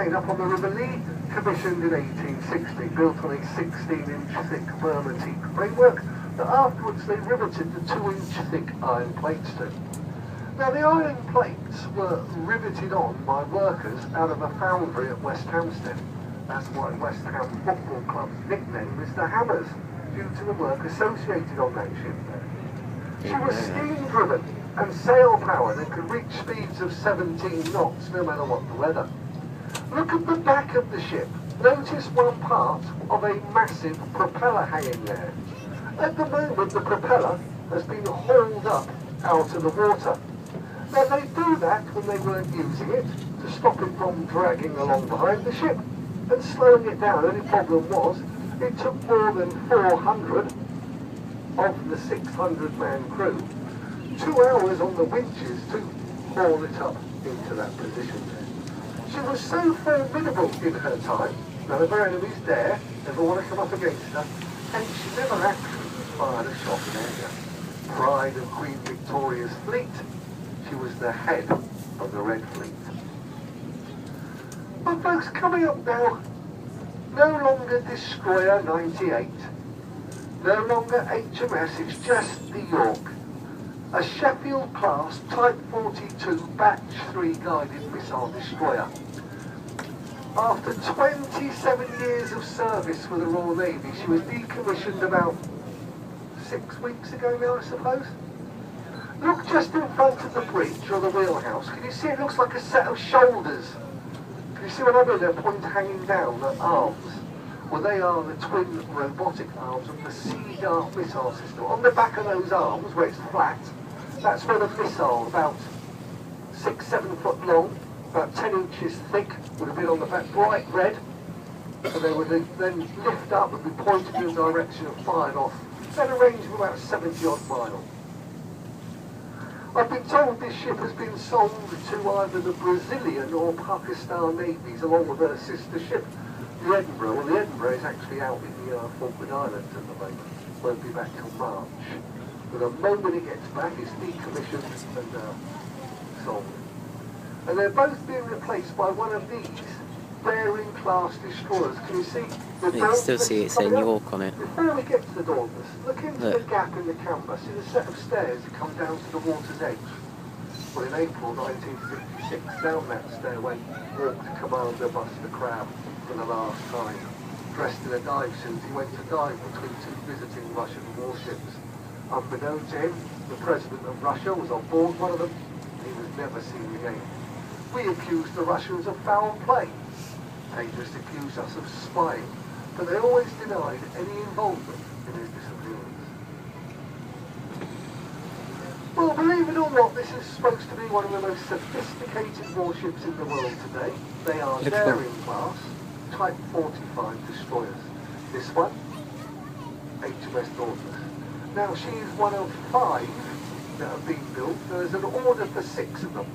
plane up on the River Lee, commissioned in 1860, built on a 16-inch thick Burma teak framework that afterwards they riveted the 2-inch thick iron plates to. Now the iron plates were riveted on by workers out of a foundry at West Hampstead. That's why West Ham Football Club's nickname is the Hammers, due to the work associated on that ship there. She was steam-driven and sail-powered and could reach speeds of 17 knots no matter what the weather. Look at the back of the ship. Notice one part of a massive propeller hanging there. At the moment the propeller has been hauled up out of the water. Now they do that when they weren't using it to stop it from dragging along behind the ship and slowing it down. The only problem was it took more than 400 of the 600-man crew 2 hours on the winches to haul it up into that position there. She was so formidable in her time, none of her enemies dare ever want to come up against her, and she never actually fired a shot in anger. Pride of Queen Victoria's fleet, she was the head of the Red Fleet. But folks, coming up now, no longer Destroyer 98, no longer HMS, it's just the York, a Sheffield class Type 42 Batch 3 guided missile destroyer. After 27 years of service for the Royal Navy, she was decommissioned about 6 weeks ago now, I suppose. Look just in front of the bridge or the wheelhouse. Can you see it looks like a set of shoulders? Can you see what I mean? They're point hanging down, the arms. Well, they are the twin robotic arms of the Sea Dart missile system. On the back of those arms, where it's flat, that's where the missile, about 6-7 foot long, about 10 inches thick, would have been on the back, bright red, and they would then lift up and be pointed in the direction and fired off. It's at a range of about 70 odd miles. I've been told this ship has been sold to either the Brazilian or Pakistan navies along with her sister ship, the Edinburgh. Well, the Edinburgh is actually out in the Falkland Islands at the moment. Won't be back till March. But the moment it gets back, it's decommissioned and sold. And they're both being replaced by one of these bearing class destroyers. Can you see? You can still see it saying York on it. Before we get to the Dauntless, look into the gap in the canvas. See the set of stairs that come down to the water's edge. Well, in April 1956, down that stairway walked Commander Buster Crabbe for the last time. Dressed in a dive suit, he went to dive between 2 visiting Russian warships. Unbeknown to him, the President of Russia was on board one of them. He was never seen again. We accused the Russians of foul play. They just accused us of spying, but they always denied any involvement in his disappearance. Well, believe it or not, this is supposed to be one of the most sophisticated warships in the world today. They are daring class, Type 45 destroyers. This one, HMS Dauntless. Now, she is one of 5 that have been built. There is an order for 6 of them.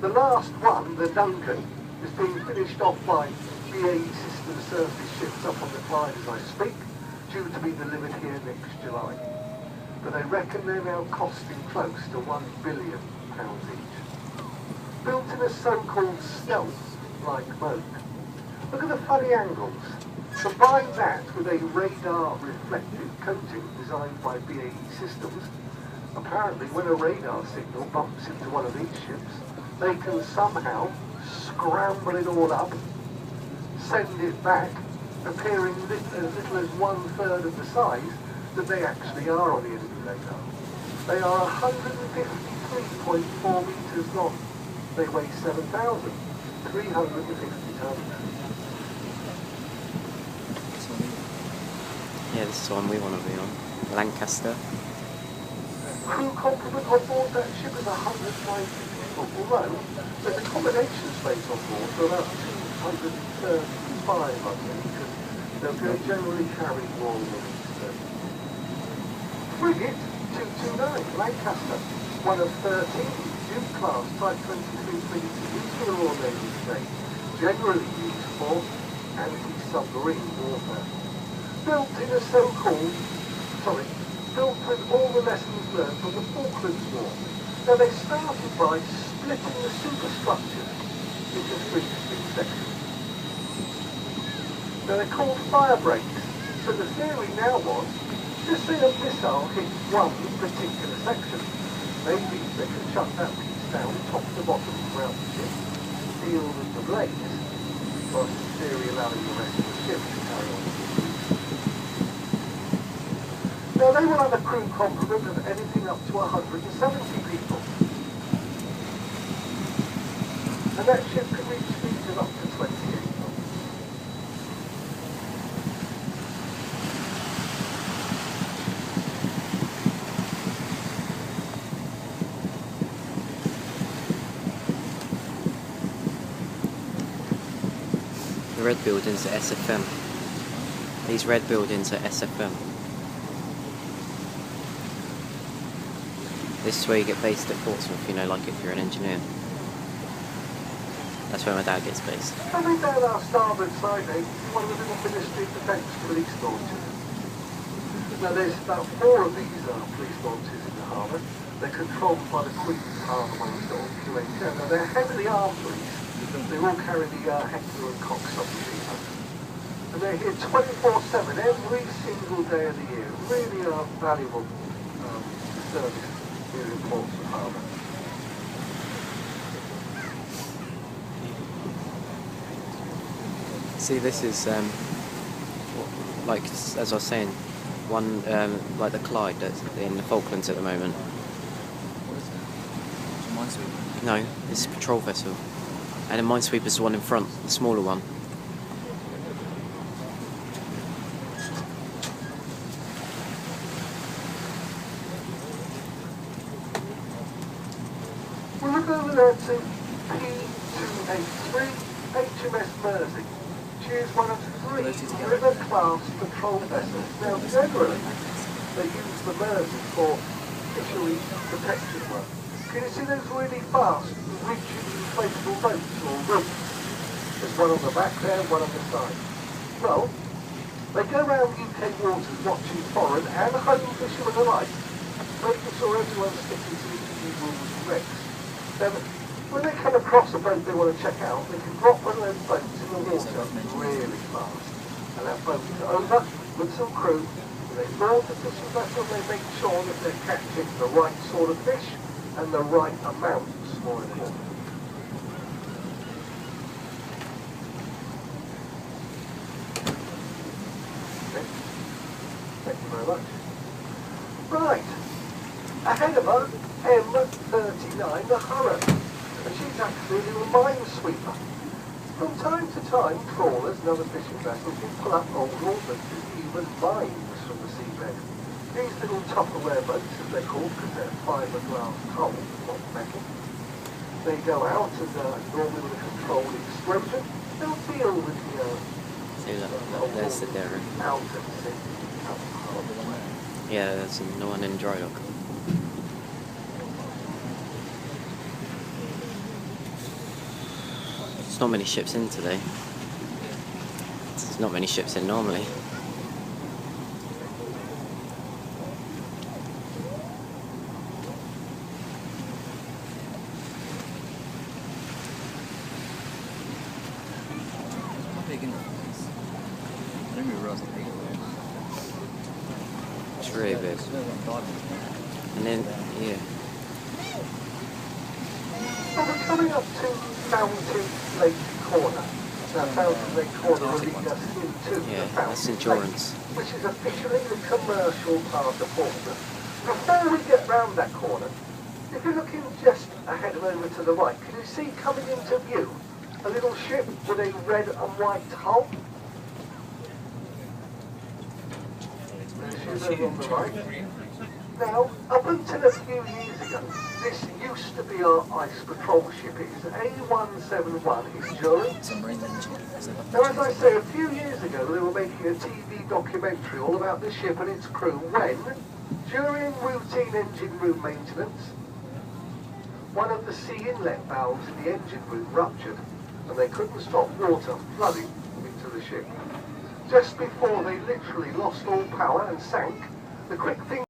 The last one, the Duncan, is being finished off by BAE Systems surface ships up on the Clyde as I speak, due to be delivered here next July. But they reckon they're now costing close to £1 billion each. Built in a so-called stealth-like mode. Look at the funny angles. Combine that with a radar reflective coating designed by BAE Systems. Apparently when a radar signal bumps into one of these ships, they can somehow scramble it all up, send it back, appearing as little as 1/3 of the size that they actually are on the enemy radar. They are 153.4 metres long. They weigh 7,350 tons. Yeah, this is the one we want to be on. Lancaster. Crew complement on board that ship is 190 people, although there's accommodation space on board for about 235, I think, because they'll generally carry more than Frigate 229, Lancaster, one of 13 Duke class Type 23 frigates used for the Royal Navy today, generally used for anti-submarine warfare. Built in a built with all the lessons learned from the Falklands War. Now they started by splitting the superstructure into 3 distinct sections. Now they're called fire breaks. So the theory now was, just say a missile hits one particular section. Maybe they can shut that piece down top to bottom throughout the ship, deal with the blaze, but in theory allowing the rest of the ship to carry on. Now they will have a crew complement of anything up to 170 people. And that ship can reach speeds of up to 28 knots. The red buildings are SFM. These red buildings are SFM. This is where you get based at Portsmouth, you know, like if you're an engineer. That's where my dad gets based. Coming down our starboard side, one of the little Ministry of Defence police launches. Now there's about 4 of these police launches in the harbour. They're controlled by the Portsmouth Harbour QA10. Now they're heavily armed police. They all carry the Hector and Cox submachine guns. And they're here 24/7 every single day of the year. Really are valuable service here in Portsmouth Harbour. See, this is, like, as I was saying, one, like the Clyde that's in the Falklands at the moment. What is it? It's a minesweeper? No, it's a patrol vessel. And the minesweeper's the one in front, the smaller one. We'll look over there to P283 HMS Mersey. She is one of 3 river-class patrol vessels. Now, generally, they use the Mersey for fishery protection work. Can you see those really fast, rigid, inflatable boats or rooms? There's one on the back there, one on the side. Well, they go around UK waters watching foreign and home fishermen alike, making sure everyone's sticking to the EU rules and regs. Now, when they come across a boat they want to check out, they can drop one of those boats in the water really fast. And that boat is over with some crew, and they board the fishing vessel and they make sure that they're catching the right sort of fish and the right amounts, more important. Okay. Thank you very much. Right. Ahead of her, M39, the Hurrah. And she's actually a little minesweeper. From time to time, trawlers and other fishing vessels will pull up old ordnances, even mines from the seabed. These little Tupperware boats, as they're called, because they're fiberglass hull, not metal. They go out and normally with a controlled explosion, they'll deal with the See, look, there's the derrick. out at sea. Out of the harbour. Yeah, there's no one in dry dock. There's not many ships in today. There's not many ships in normally. How big in the place? I didn't even realize how big it was. It's really big. And then, yeah. Well, we're coming up to Fountain Lake Corner. Now, Fountain Lake Corner will lead us into Yeah, the that's Fountain endurance. Lake, which is officially the commercial part of Portsmouth. Before we get round that corner, if you're looking just ahead and over to the right, can you see coming into view a little ship with a red and white hull? There she is over on the right. Now, up until a few years ago, this used to be our ice patrol ship. It is A171 Enduring. Submarine engine. Now, as I say, a few years ago, they were making a TV documentary all about the ship and its crew when, during routine engine room maintenance, one of the sea inlet valves in the engine room ruptured and they couldn't stop water flooding into the ship. Just before they literally lost all power and sank, the quick thing